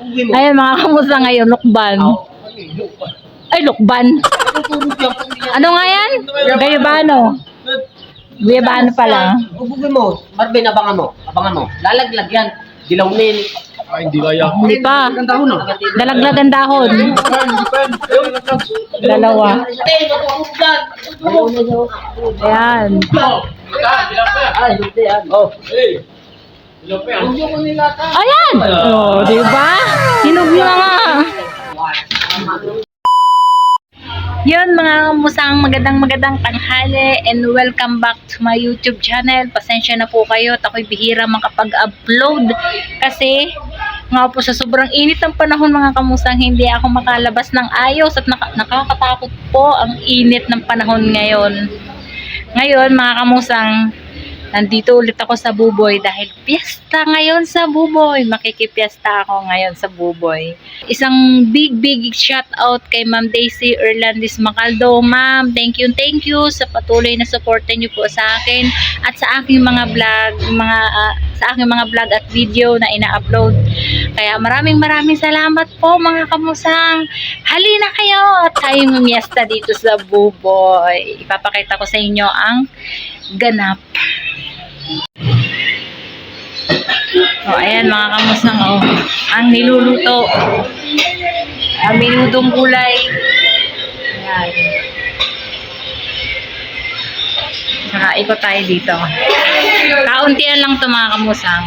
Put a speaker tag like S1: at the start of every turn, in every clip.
S1: Ayun mga kamusta ngayon, lukban. Ay, lukban. Ano nga yan? Gayabano. Gayabano pala.
S2: Ubugin mo. Marvin, abangan mo. Abangan mo. Lalaglag yan. Dilawnin.
S3: Ay, hindi kaya.
S1: Hindi pa. Dalaglagan dahon. Dalawa. Ayan. Ayan! Oh, di ba? Hinog na nga. Yun mga musang magandang tanghali and welcome back to my YouTube channel. Pasensya na po kayo at ako'y bihira makapag-upload kasi nga po sa sobrang init ng panahon mga kamusang hindi ako makalabas ng ayos at nakakatakot po ang init ng panahon ngayon. Ngayon mga kamusang, nandito ulit ako sa Buboy dahil piyesta ngayon sa Buboy. Makikipiesta ako ngayon sa Buboy. Isang big shout out kay Ma'am Daisy Erlandis Macaldo. Ma'am, thank you sa patuloy na suporta niyo po sa akin at sa aking mga vlog, sa aking mga vlog at video na ina-upload. Kaya maraming salamat po mga kamusang. Halina kayo at tayong miesta dito sa Buboy. Ipapakita ko sa inyo ang ganap. Oh, ayan mga kamusang, oh, ang niluluto, ang minutong gulay. Ayan. Saka ikot tayo dito. Kauntian lang to mga kamusang.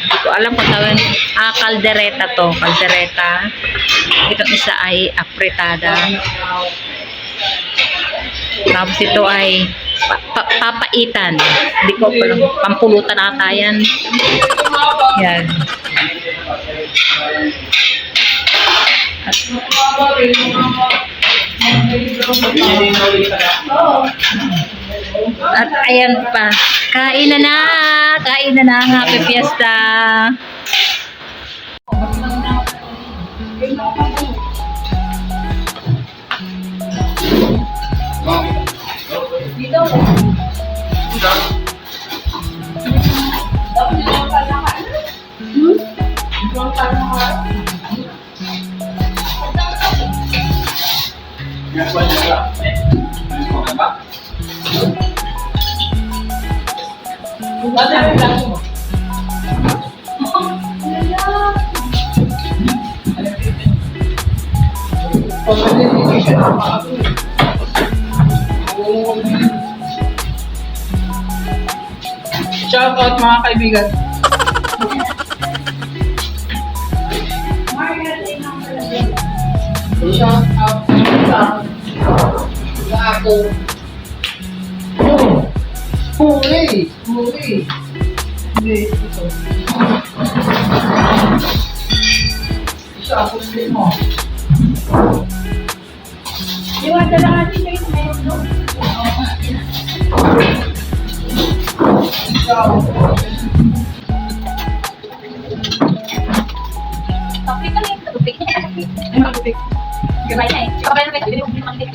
S1: Hindi ko alam kung tawag. Kaldereta to. Kaldereta. Itong isa ay apritada. Tapos ito ay papaitan. Hindi ko alam. Pampulutan ata yan. Yan. At ayan pa. Kain na na. Happy Fiesta.
S3: Shout out mga kaibigan. Shout out sa ako. Huli. Hindi, ito. Isa ako mo.
S1: Iwan na lang natin kayo ngayon, no? Topik ka lang, topik. Ano ang topik? Gabay na eh. Gabay na kayo, hindi mo pinipangit.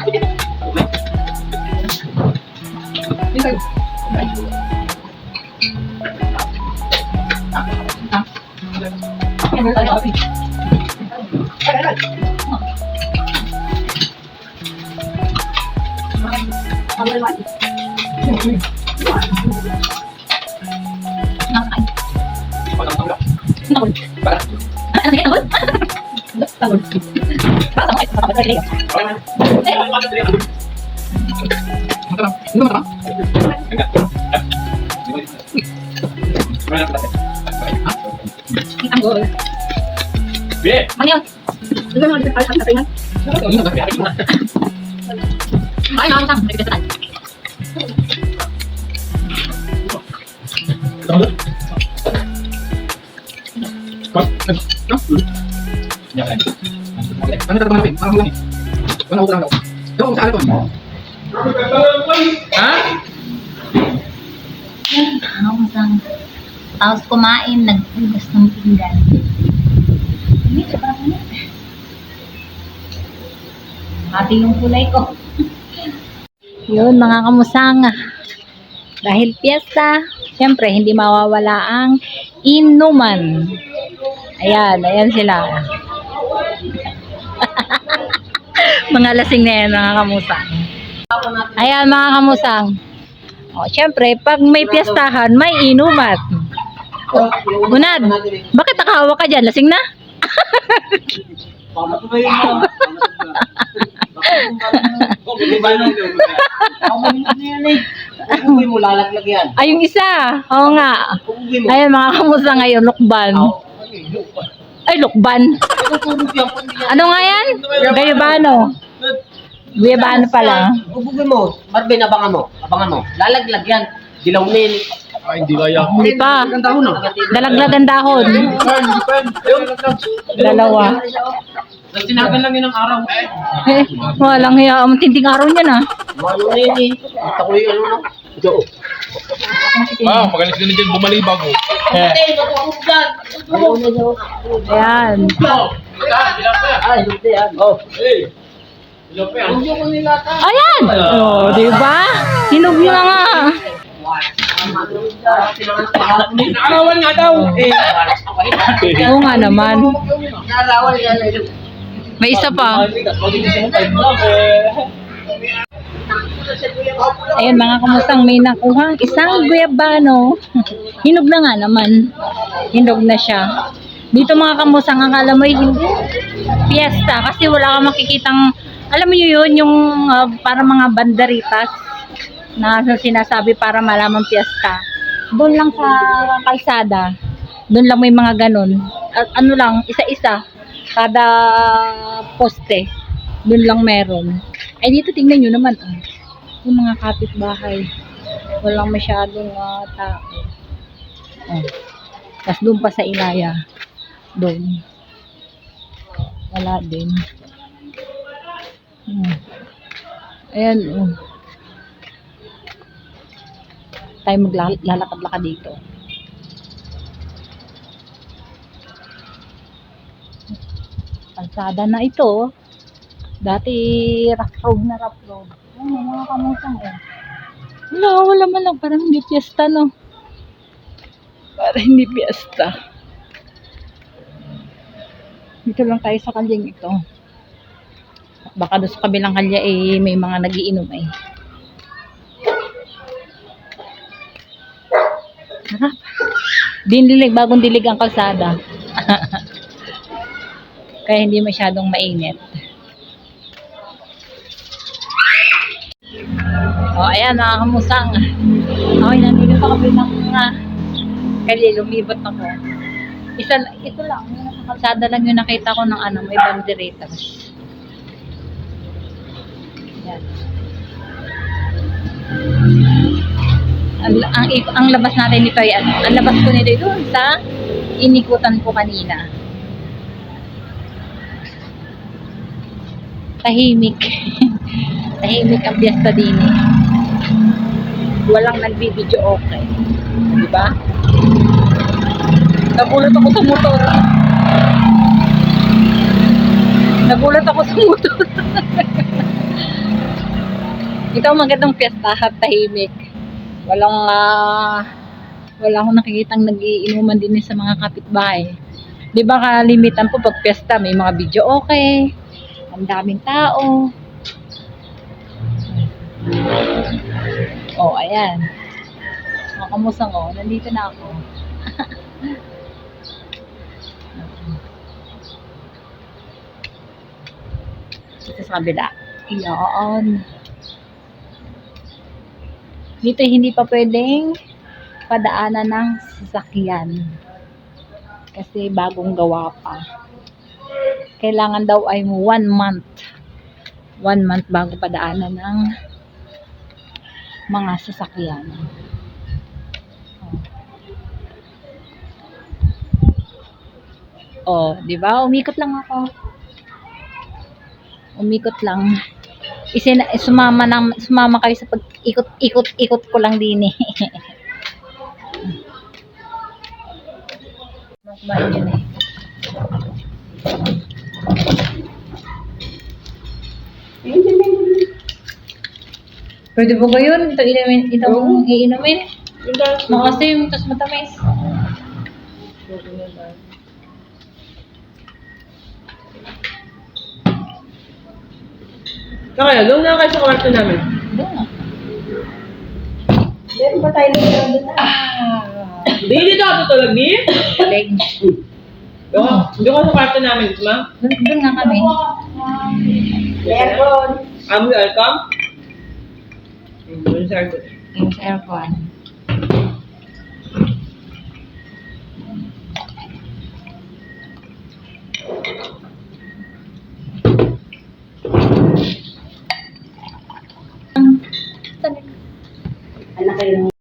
S3: Minsan.
S1: Ano tayo?
S3: Ano tayo natin? Parang lang eh. Wala ko lang daw. Ewan ko sa alaton. Ha?
S1: Tapos kumain, nagpugas ng pinggan. Mati yung kulay ko. Yun mga kamusang. Dahil piyesta, Siyempre, hindi mawawala ang inuman. Ayan sila. Mga lasing na yan, mga kamusang. Ayan, mga kamusang. O, siyempre, pag may piyestahan, may inuman. Unad, bakit nakahawa ka dyan? Lasing na?
S2: Ubugoy mo, lalaglag yan.
S1: Ay, yung isa. Oo nga.
S2: Ubugoy mo.
S1: Ayan, mga kamusang ngayon, lukban. Ay, lukban. Ano nga yan? Gayabano. Gayabano pala.
S2: Ubugoy mo. Marvin, abangan mo. Abangan mo. Lalaglag yan. Dilawnin.
S3: Ay, hindi kaya.
S1: Hindi pa.
S3: Dahon ah.
S1: Dalaglagan dahon. Dalawa.
S3: Sinagan lang yun ng araw.
S1: Walang hiya. Ang tinding araw niyan ah.
S2: Ano na yun eh. Kita ko yung ano na. Ito.
S3: Magaling sila dyan bumalibag oh.
S1: Ayan.
S2: Ay, hindi yan. Oh.
S1: Ayan! Oh, di ba? Hinog na nga.
S3: Naarawan nga daw.
S1: Oo nga naman.
S2: Narawan yan.
S1: May isa pa. Ayan mga kamusang, may nakuha isang guyabano. Hinog na nga naman. Hinog na siya. Dito mga kamusang, akala mo hindi fiesta kasi wala kang makikitang, alam mo yun, yung para mga banderitas na sinasabi para malamang fiesta. Doon lang sa kalsada. Doon lang may mga ganun. At ano lang, isa-isa. Kada poste. Doon lang meron. Ay dito tingnan nyo naman. Oh. Yung mga kapitbahay. Walang masyadong tao. Oh. Tapos doon pa sa Ilaya. Doon. Wala din. Ayan. Oh. Tayo maglalakad-lakad dito. Kalsada na ito. Dati rough road na rough road. Ano, mga kamusang eh. Wala man lang. Parang hindi piyesta, no? Parang hindi piyesta. Dito lang tayo sa kalyeng ito. Baka doon sa kabilang kalye eh, may mga nagiinom eh. Harap. Bagong dilig ang kalsada. Kaya hindi masyadong mainit. O, ayan mga kamusang. Okay, nandito sa kabilang kalye, lumibot ako. Ito lang, yung kalsada lang yung nakita ko ng may banderitas. Yan. Ang labas natin nito ay ang labas ko nito doon sa inikutan ko kanina. Tahimik. Tahimik ang piyesta din eh. Walang nagbibideo okay. Di ba? Nagulat ako sa motor. Ito ang magandang piyesta, tahimik. Wala akong nakikitang nagiinuman din sa mga kapitbahay. Di ba kalimitan po pag piyesta, may mga video okay. Ang daming tao. Oh, ayan. Mga kamusang nandito na ako. Ito sa kabila. Iyon. Dito hindi pa pwedeng padaanan ng sasakyan. Kasi bagong gawa pa. Kailangan daw ay 1 month. 1 month bago padaanan ng mga sasakyan. Oh, 'di ba? Umikot lang ako. Umikot lang. Sumama kayo sa pag-ikot ko lang din eh. Kumain yun eh. Pwede po ba yun? Itong iinumin?
S4: Yung dahil
S1: Makasim, tapos matamis.
S4: Kaya, doon na kayo sa kwarto namin.
S1: Doon na.
S5: Meron ba tayo lang doon na?
S4: Di, dito ako tutulog, di?
S1: Leg.
S4: Doon ka sa kwarto namin, ma?
S1: Doon nga kami.
S5: Meron.
S4: Amo yung alcom? Doon sa aircon.
S1: Yung sa aircon.
S5: Anak kayo